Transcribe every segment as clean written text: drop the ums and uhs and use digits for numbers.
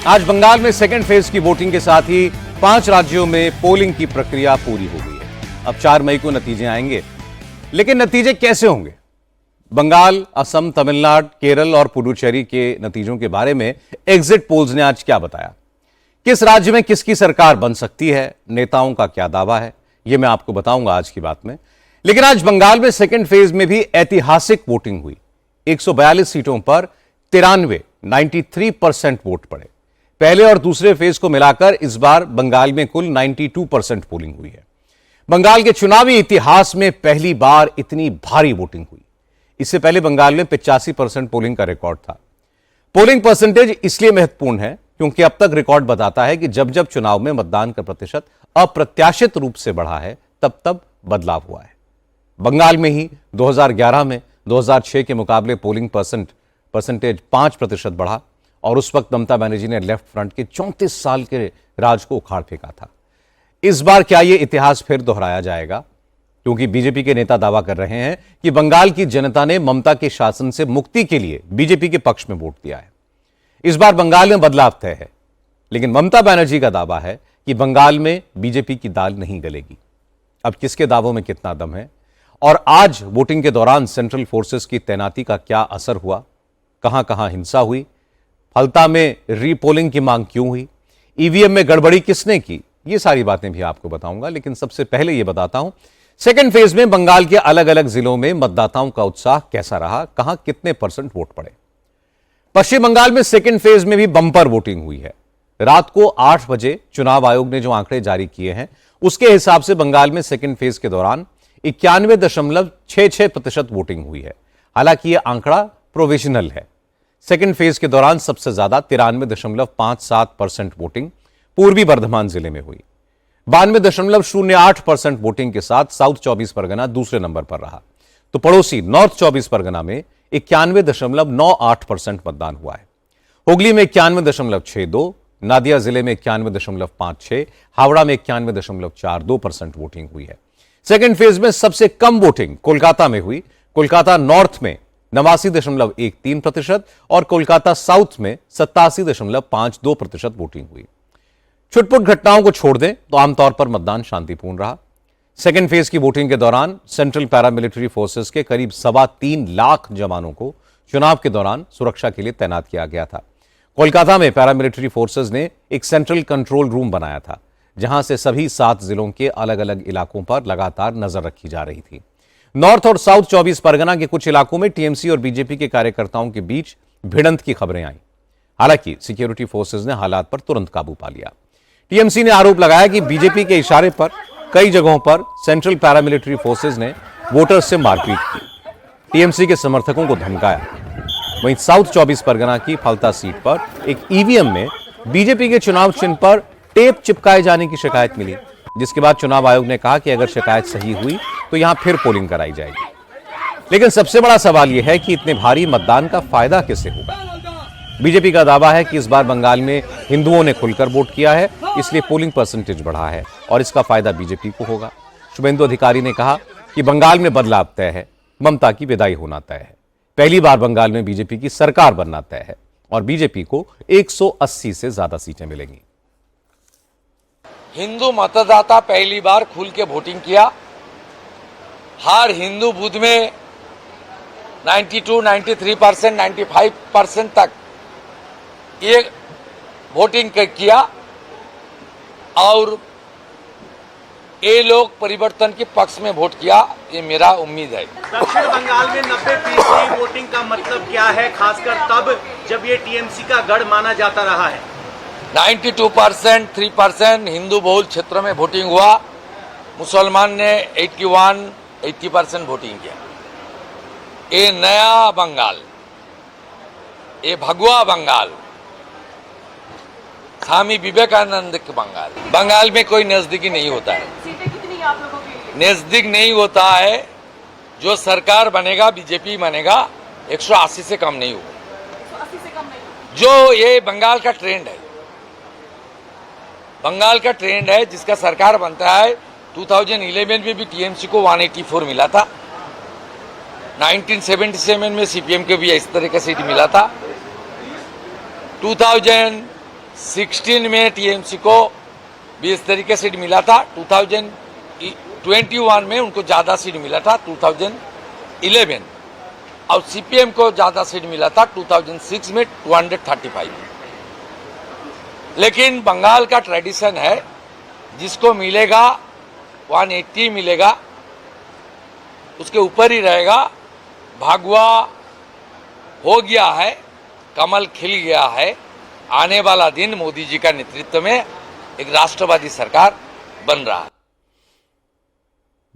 आज बंगाल में second phase की वोटिंग के साथ ही 5 राज्यों में पोलिंग की प्रक्रिया पूरी हो गई है। अब 4 मई को नतीजे आएंगे, लेकिन नतीजे कैसे होंगे? बंगाल, असम, तमिलनाडु, केरल और पुडुचेरी के नतीजों के बारे में एग्जिट पोल्स ने आज क्या बताया? किस राज्य में किसकी सरकार बन सकती है? नेताओं का क्या दावा है? यह मैं आपको बताऊंगा आज की बात में। लेकिन आज बंगाल में सेकेंड फेज में भी ऐतिहासिक वोटिंग हुई। 142 सीटों पर 93% वोट पड़े। पहले और दूसरे फेज को मिलाकर इस बार बंगाल में कुल 92% पोलिंग हुई है। बंगाल के चुनावी इतिहास में पहली बार इतनी भारी वोटिंग हुई। इससे पहले बंगाल में 85% पोलिंग का रिकॉर्ड था। पोलिंग परसेंटेज इसलिए महत्वपूर्ण है क्योंकि अब तक रिकॉर्ड बताता है कि जब जब चुनाव में मतदान का प्रतिशत अप्रत्याशित रूप से बढ़ा है, तब तब बदलाव हुआ है। बंगाल में ही 2011 में 2006 के मुकाबले पोलिंग परसेंटेज 5% बढ़ा और उस वक्त ममता बनर्जी ने लेफ्ट फ्रंट के 34 साल के राज को उखाड़ फेंका था। इस बार क्या यह इतिहास फिर दोहराया जाएगा? क्योंकि बीजेपी के नेता दावा कर रहे हैं कि बंगाल की जनता ने ममता के शासन से मुक्ति के लिए बीजेपी के पक्ष में वोट दिया है। इस बार बंगाल में बदलाव तय है, लेकिन ममता बनर्जी का दावा है कि बंगाल में बीजेपी की दाल नहीं गलेगी। अब किसके दावों में कितना दम है और आज वोटिंग के दौरान सेंट्रल फोर्सेस की तैनाती का क्या असर हुआ? कहां कहां हिंसा हुई? फलता में रीपोलिंग की मांग क्यों हुई? ईवीएम में गड़बड़ी किसने की? ये सारी बातें भी आपको बताऊंगा, लेकिन सबसे पहले यह बताता हूं सेकेंड फेज में बंगाल के अलग अलग जिलों में मतदाताओं का उत्साह कैसा रहा, कहां कितने परसेंट वोट पड़े। पश्चिम बंगाल में सेकेंड फेज में भी बंपर वोटिंग हुई है। रात को 8 बजे चुनाव आयोग ने जो आंकड़े जारी किए हैं, उसके हिसाब से बंगाल में सेकेंड फेज के दौरान 91.66% वोटिंग हुई है। हालांकि यह आंकड़ा प्रोविजनल है। सेकेंड फेज के दौरान सबसे ज्यादा 93.57% वोटिंग पूर्वी बर्धमान जिले में हुई। 92.08% वोटिंग के साथ साउथ 24 परगना दूसरे नंबर पर रहा। तो पड़ोसी नॉर्थ 24 परगना में 91.98% मतदान हुआ है। हुगली में 91.62%, नादिया जिले में 91.56%, हावड़ा में 91.42% वोटिंग हुई है। सेकेंड फेज में सबसे कम वोटिंग कोलकाता में हुई। कोलकाता नॉर्थ में 89.13% और कोलकाता साउथ में 87.52% वोटिंग हुई। छुटपुट घटनाओं को छोड़ दें तो आमतौर पर मतदान शांतिपूर्ण रहा। सेकेंड फेज की वोटिंग के दौरान सेंट्रल पैरामिलिट्री फोर्सेस के करीब 3.25 लाख जवानों को चुनाव के दौरान सुरक्षा के लिए तैनात किया गया था। कोलकाता में पैरामिलिट्री फोर्सेस ने एक सेंट्रल कंट्रोल रूम बनाया था, जहां से सभी 7 जिलों के अलग अलग इलाकों पर लगातार नजर रखी जा रही थी। नॉर्थ और साउथ 24 परगना के कुछ इलाकों में टीएमसी और बीजेपी के कार्यकर्ताओं के बीच भिड़ंत की खबरें आई। हालांकि सिक्योरिटी फोर्सेस ने हालात पर तुरंत काबू पा लिया। टीएमसी ने आरोप लगाया कि बीजेपी के इशारे पर कई जगहों पर सेंट्रल पैरामिलिट्री फोर्सेस ने वोटर्स से मारपीट की, टीएमसी के समर्थकों को धमकाया। वहीं साउथ 24 परगना की फलता सीट पर एक ईवीएम में बीजेपी के चुनाव चिन्ह पर टेप चिपकाए जाने की शिकायत मिली, जिसके बाद चुनाव आयोग ने कहा कि अगर शिकायत सही हुई तो यहां फिर पोलिंग कराई जाएगी। लेकिन सबसे बड़ा सवाल यह है कि इतने भारी मतदान का फायदा किसे होगा? बीजेपी का दावा है कि इस बार बंगाल में हिंदुओं ने खुलकर वोट किया है, इसलिए पोलिंग परसेंटेज बढ़ा है और इसका फायदा बीजेपी को होगा। शुभेंदु अधिकारी ने कहा कि बंगाल में बदलाव तय है, ममता की विदाई होना तय है। पहली बार बंगाल में बीजेपी की सरकार बनना तय है और बीजेपी को 180 से ज्यादा सीटें मिलेंगी। हिंदू मतदाता पहली बार खुल के वोटिंग किया। हर हिंदू बूथ में 92, 93%, 95% तक ये वोटिंग किया और ये लोग परिवर्तन के पक्ष में वोट किया, ये मेरा उम्मीद है। दक्षिण बंगाल में 90% वोटिंग का मतलब क्या है, खासकर तब जब ये टीएमसी का गढ़ माना जाता रहा है? 92%, 3% हिंदू बहुल क्षेत्रों में वोटिंग हुआ। मुसलमान ने 81, 80% वोटिंग किया। ये नया बंगाल, ये भगवा बंगाल, स्वामी विवेकानंद के बंगाल में कोई नजदीकी नहीं होता है। सीटें कितनी आप लोगों के लिए? नजदीक नहीं होता है। जो सरकार बनेगा, बीजेपी बनेगा, 180 से कम नहीं होगा। 180 से कम नहीं? जो ये बंगाल का ट्रेंड है, बंगाल का ट्रेंड है, जिसका सरकार बनता है। 2011 में भी टीएमसी को 184 मिला था। 1977 में सीपीएम को भी इस तरह का सीट मिला था। 2016 में टीएमसी को भी इस तरीके सीट मिला था। 2021 में उनको ज्यादा सीट मिला था 2011, और सीपीएम को ज्यादा सीट मिला था 2006 में 235। लेकिन बंगाल का ट्रेडिशन है, जिसको मिलेगा 180 मिलेगा, उसके ऊपर ही रहेगा। भागवा हो गया है, कमल खिल गया है। आने वाला दिन मोदी जी का नेतृत्व में एक राष्ट्रवादी सरकार बन रहा है।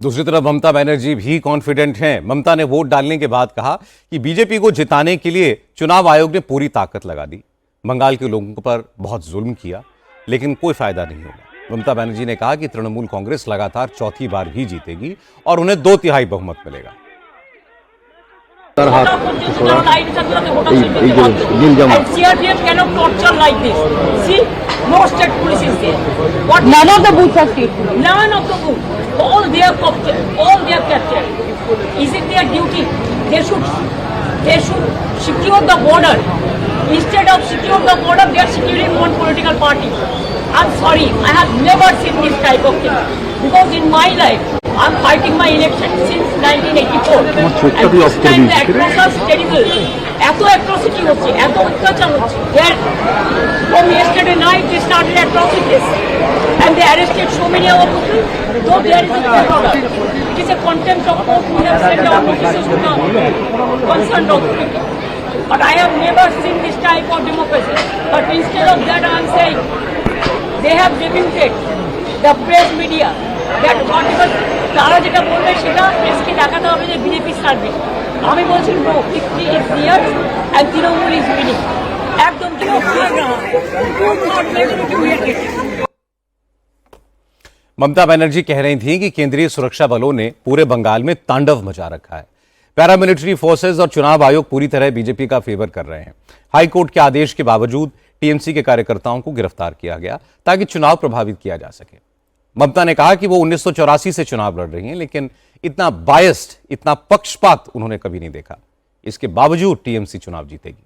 दूसरी तरफ ममता बनर्जी भी कॉन्फिडेंट हैं। ममता ने वोट डालने के बाद कहा कि बीजेपी को जिताने के लिए चुनाव आयोग ने पूरी ताकत लगा दी। बंगाल के लोगों पर बहुत जुल्म किया, लेकिन कोई फायदा नहीं होगा। ममता बनर्जी ने कहा कि तृणमूल कांग्रेस लगातार चौथी बार भी जीतेगी और उन्हें 2/3 बहुमत मिलेगा। No state police is there. What none of the booths are state police. None of the booths. All they are captured. All they are captured. Is it their duty? They should secure the border. Instead of secure the border, they are securing one political party. I'm sorry, I have never seen this type of thing. Because in my life, I'm fighting my election since 1984. And this time the atrocities is terrible. এত atrocity হচ্ছে, এত অত্যাচার হচ্ছে। From yesterday night they started atrocities and they arrested so many of our people. Though there is a court order, it is a contempt of court. We have sent our notices to the concerned authority. But I have never seen this type of democracy. But instead of that, I am saying they have debuted the press media that whatever তারা যেটা বলবে সেটা প্রেসকে দেখাতে হবে যে BJP service. আমি বলছি no, victory is here and Trinamool is winning. একদম ममता बनर्जी कह रही थी कि केंद्रीय सुरक्षा बलों ने पूरे बंगाल में तांडव मचा रखा है। पैरामिलिट्री फोर्सेस और चुनाव आयोग पूरी तरह बीजेपी का फेवर कर रहे हैं। हाईकोर्ट के आदेश के बावजूद टीएमसी के कार्यकर्ताओं को गिरफ्तार किया गया ताकि चुनाव प्रभावित किया जा सके। ममता ने कहा कि वो 1984 से चुनाव लड़ रही हैं, लेकिन इतना बायस्ड, इतना पक्षपात उन्होंने कभी नहीं देखा। इसके बावजूद टीएमसी चुनाव जीतेगी।